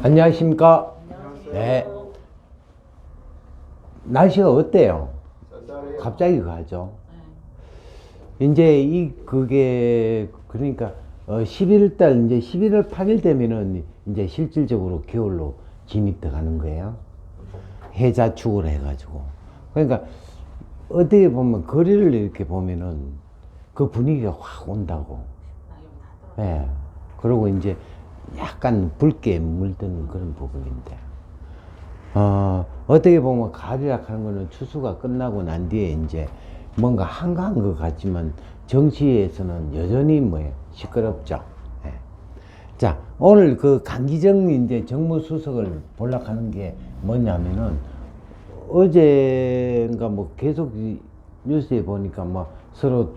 안녕하십니까? 안녕하세요. 네. 날씨가 어때요? 쌀쌀해요. 갑자기 가죠. 이제 그게 그러니까 11월 달 이제 11월 8일 되면은 이제 실질적으로 겨울로 진입돼 가는 거예요. 해자축을 해가지고. 그러니까 어떻게 보면 거리를 이렇게 보면은 그 분위기가 확 온다고. 예. 그리고 이제 약간 붉게 물드는 그런 부분인데. 어떻게 보면 가을이라 하는 거는 추수가 끝나고 난 뒤에 이제 뭔가 한가한 것 같지만 정치에서는 여전히 뭐예요? 시끄럽죠. 예. 자, 오늘 그 강기정 이제 정무수석을 볼락하는 게 뭐냐면은 어제인가 뭐 계속 뉴스에 보니까 뭐 서로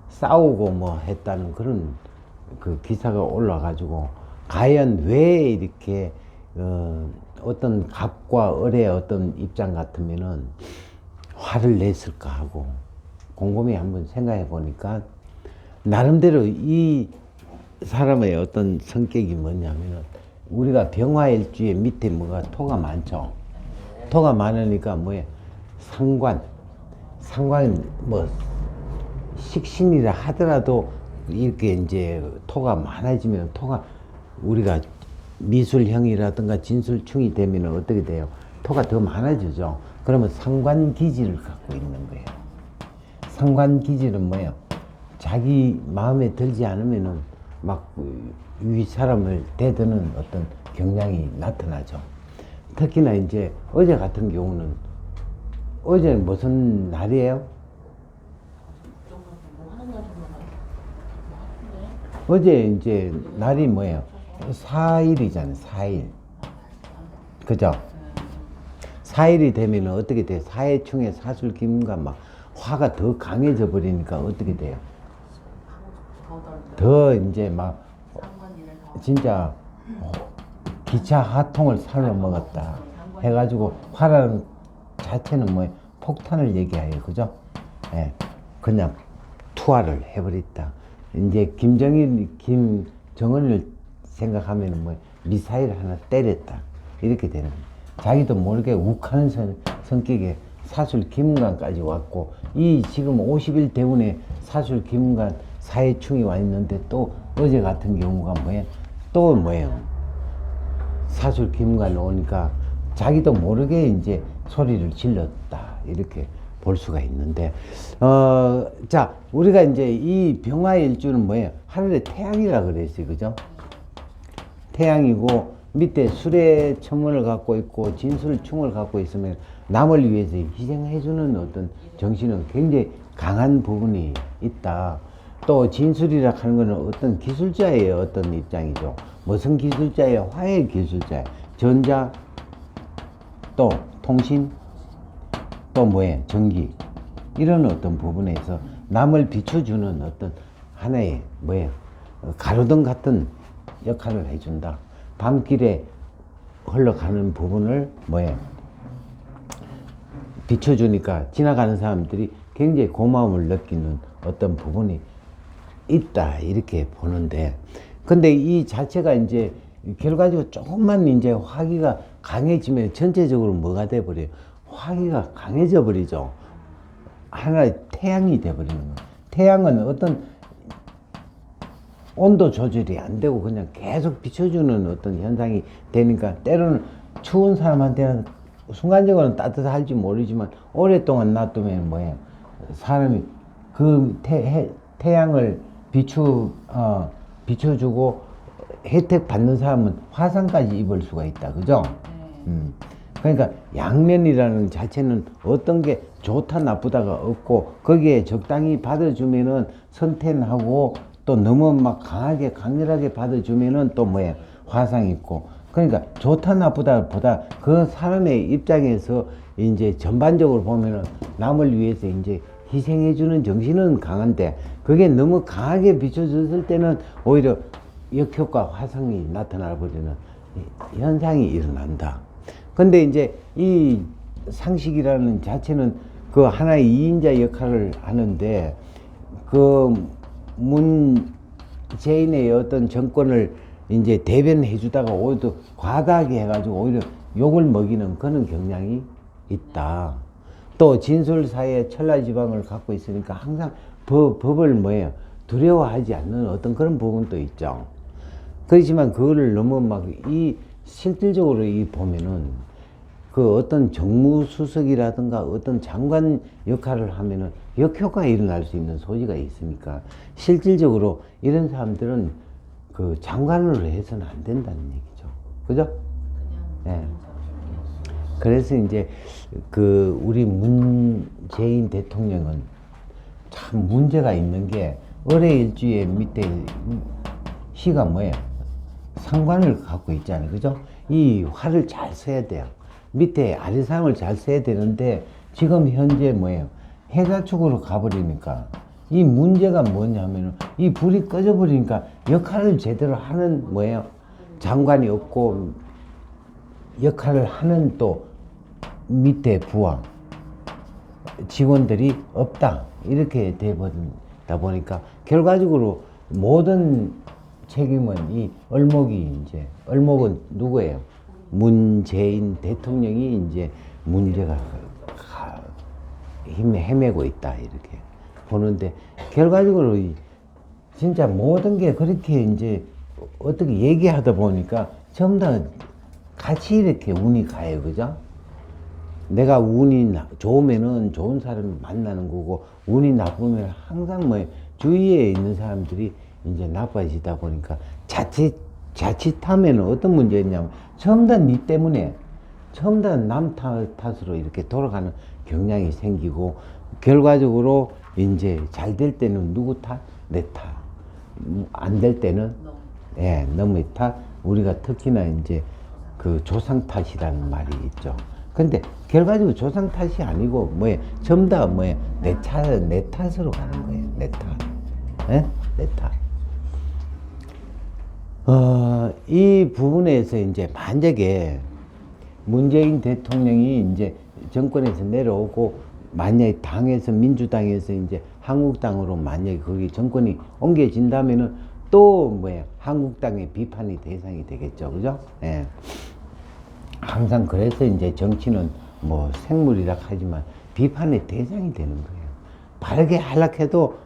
싸우고 뭐 했다는 그런 그 기사가 올라가지고 과연 왜 이렇게 어떤 갑과 을의 어떤 입장 같으면은 화를 냈을까 하고 곰곰이 한번 생각해 보니까 나름대로 이 사람의 어떤 성격이 뭐냐면은 우리가 병화일주에 밑에 뭐가 토가 많죠. 토가 많으니까 뭐야 상관 뭐 식신이라 하더라도 이렇게 이제 토가 많아지면 토가 우리가 미술형이라든가 진술충이 되면 어떻게 돼요? 토가 더 많아지죠. 그러면 상관기질을 갖고 있는 거예요. 상관기질은 뭐예요? 자기 마음에 들지 않으면은 막 위 사람을 대드는 어떤 경향이 나타나죠. 특히나 이제 어제 같은 경우는 어제 무슨 날이에요? 어제 이제 날이 뭐예요? 4일이잖아요. 4일. 그죠? 4일이 되면 어떻게 돼요? 사해충의 사술기운과 막 화가 더 강해져 버리니까 어떻게 돼요? 더 이제 막 진짜 기차 하통을 살로 먹었다 해가지고 화라는 자체는 뭐 폭탄을 얘기해요. 그죠? 예. 그냥 투하를 해버렸다. 이제 김정은을 생각하면 뭐 미사일 하나 때렸다. 이렇게 되는 거예요. 자기도 모르게 욱하는 성격에 사술 기문관까지 왔고, 이 지금 50일 대운에 사술 기문관 사해충이 와 있는데 또 어제 같은 경우가 뭐예요? 또 뭐예요? 사술 기문관 오니까 자기도 모르게 이제 소리를 질렀다. 이렇게 볼 수가 있는데, 자, 우리가 이제 이 병화일주는 뭐예요? 하늘에 태양이라 그랬어요. 그죠? 태양이고, 밑에 술의 천문을 갖고 있고, 진술충을 갖고 있으면 남을 위해서 희생해주는 어떤 정신은 굉장히 강한 부분이 있다. 또 진술이라 하는 것은 어떤 기술자의 어떤 입장이죠. 무슨 기술자예요? 화해 기술자예요. 전자, 또 통신, 또 뭐예요? 전기. 이런 어떤 부분에서 남을 비춰주는 어떤 하나의 뭐예요? 가로등 같은 역할을 해준다. 밤길에 흘러가는 부분을 뭐예요? 비춰주니까 지나가는 사람들이 굉장히 고마움을 느끼는 어떤 부분이 있다. 이렇게 보는데, 근데 이 자체가 이제 결과적으로 조금만 이제 화기가 강해지면 전체적으로 뭐가 돼버려요? 화기가 강해져 버리죠. 하나의 태양이 돼버리는 거예요. 태양은 어떤 온도 조절이 안 되고 그냥 계속 비춰주는 어떤 현상이 되니까 때로는 추운 사람한테는 순간적으로는 따뜻할지 모르지만 오랫동안 놔두면 뭐예요? 사람이 그 태양을 비춰주고 혜택 받는 사람은 화상까지 입을 수가 있다. 그죠? 그러니까 양면이라는 자체는 어떤 게 좋다 나쁘다가 없고 거기에 적당히 받아주면은 선택하고 또 너무 막 강하게 강렬하게 받아주면은 또 뭐예요? 화상이 있고. 그러니까 좋다 나쁘다 보다 그 사람의 입장에서 이제 전반적으로 보면은 남을 위해서 이제 희생해주는 정신은 강한데 그게 너무 강하게 비춰졌을 때는 오히려 역효과 화상이 나타나 버리는 현상이 일어난다. 근데 이제 이 상식이라는 자체는 그 하나의 이인자 역할을 하는데 그 문재인의 어떤 정권을 이제 대변해 주다가 오히려 또 과다하게 해가지고 오히려 욕을 먹이는 그런 경향이 있다. 또 진술사에 천라지방을 갖고 있으니까 항상 법을 뭐예요? 두려워하지 않는 어떤 그런 부분도 있죠. 그렇지만 그거를 너무 실질적으로 보면은 그 어떤 정무수석이라든가 어떤 장관 역할을 하면은 역효과가 일어날 수 있는 소지가 있으니까 실질적으로 이런 사람들은 그 장관으로 해서는 안 된다는 얘기죠. 그죠? 예. 그래서 이제 그 우리 문재인 대통령은 참 문제가 있는 게 을의 밑에 시가 뭐예요? 상관을 갖고 있잖아요. 그죠? 이 활을 잘 써야 돼요. 밑에 아래상을 잘 써야 되는데 지금 현재 뭐예요? 해가 축으로 가버리니까 이 문제가 뭐냐면은 이 불이 꺼져버리니까 역할을 제대로 하는 뭐예요? 장관이 없고 역할을 하는 또 밑에 부하 직원들이 없다. 이렇게 돼버리다 보니까 결과적으로 모든 책임은 이 을목은 누구예요? 문재인 대통령이 이제 문제가 헤매고 있다. 이렇게 보는데 결과적으로 진짜 모든 게 그렇게 이제 어떻게 얘기하다 보니까 전부 다 같이 이렇게 운이 가요. 그죠? 내가 운이 좋으면은 좋은 사람 만나는 거고, 운이 나쁘면 항상 주위에 있는 사람들이 이제 나빠지다 보니까 자칫하면 어떤 문제였냐면, 전부 다 니 때문에, 전부 다 남 탓으로 이렇게 돌아가는 경향이 생기고, 결과적으로 이제 잘 될 때는 누구 탓? 내 탓. 안 될 때는, 너의 탓. 우리가 특히나 이제 그 조상 탓이라는 말이 있죠. 근데 결과적으로 조상 탓이 아니고 전부 다 내 탓으로 가는 거예요. 내 탓. 내 탓. 이 부분에서 이제 만약에 문재인 대통령이 이제 정권에서 내려오고 만약에 당에서 민주당에서 이제 한국당으로 만약에 거기 정권이 옮겨진다면은 또 한국당의 비판의 대상이 되겠죠. 그죠? 예. 항상 그래서 이제 정치는 생물이라 하지만 비판의 대상이 되는 거예요. 바르게 하락해도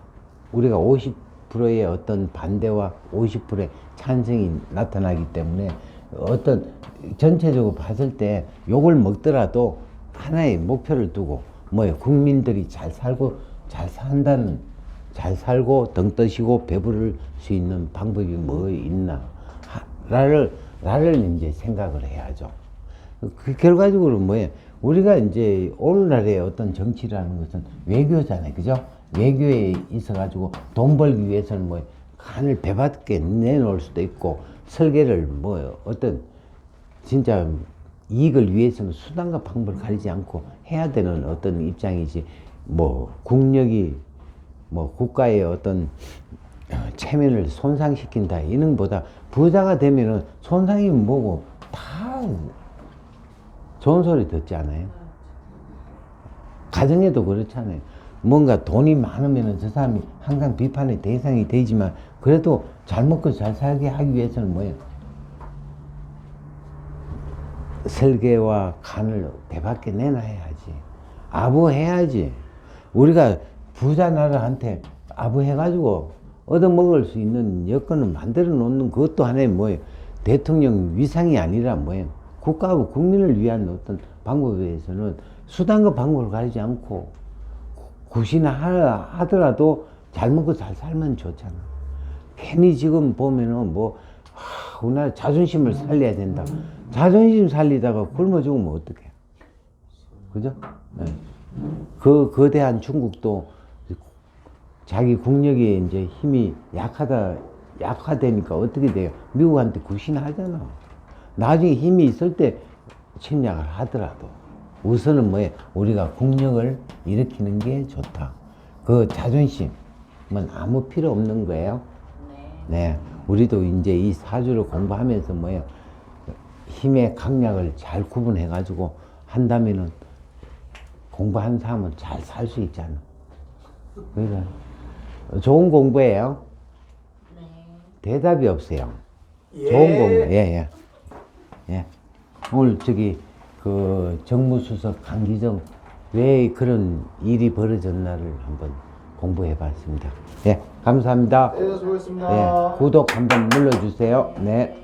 우리가 50%의 어떤 반대와 50%의 찬성이 나타나기 때문에 어떤 전체적으로 봤을 때 욕을 먹더라도 하나의 목표를 두고 국민들이 잘 살고 잘 살고 등 떠시고 배부를 수 있는 방법이 뭐 있나 라를 이제 생각을 해야죠. 그 결과적으로 우리가 이제 오늘날의 어떤 정치라는 것은 외교잖아요. 그죠? 외교에 있어가지고 돈 벌기 위해서는 간을 배밖에 내놓을 수도 있고, 설계를 어떤 진짜 이익을 위해서는 수단과 방법을 가리지 않고 해야 되는 어떤 입장이지, 국력이 국가의 어떤 체면을 손상시킨다 이런 보다 부자가 되면은 손상이 뭐고 다 좋은 소리 듣지 않아요? 가정에도 그렇잖아요. 뭔가 돈이 많으면 저 사람이 항상 비판의 대상이 되지만 그래도 잘 먹고 잘 살게 하기 위해서는 설계와 간을 배밖에 내놔야지. 아부해야지. 우리가 부자 나라한테 아부해가지고 얻어먹을 수 있는 여건을 만들어 놓는 그것도 하나의 대통령 위상이 아니라 국가하고 국민을 위한 어떤 방법에 대해서는 수단과 방법을 가리지 않고 굿이나 하더라도 잘 먹고 잘 살면 좋잖아. 괜히 지금 보면은 우리나라 자존심을 살려야 된다. 자존심 살리다가 굶어 죽으면 어떡해. 그죠? 네. 그 거대한 중국도 자기 국력이 이제 힘이 약화되니까 어떻게 돼요? 미국한테 굿이나 나중에 힘이 있을 때 침략을 하더라도 우선은 우리가 국력을 일으키는 게 좋다. 그 자존심은 아무 필요 없는 거예요. 네. 우리도 이제 이 사주를 공부하면서 힘의 강약을 잘 구분해가지고 한다면은 공부한 사람은 잘 살 수 있잖아. 그러니까 좋은 공부예요. 대답이 없어요. 좋은 겁니다. 예, 예. 예. 오늘 저기 그 정무수석 강기정 왜 그런 일이 벌어졌나를 한번 공부해 봤습니다. 예, 감사합니다. 네, 수고했습니다. 예, 구독 한번 눌러주세요. 네.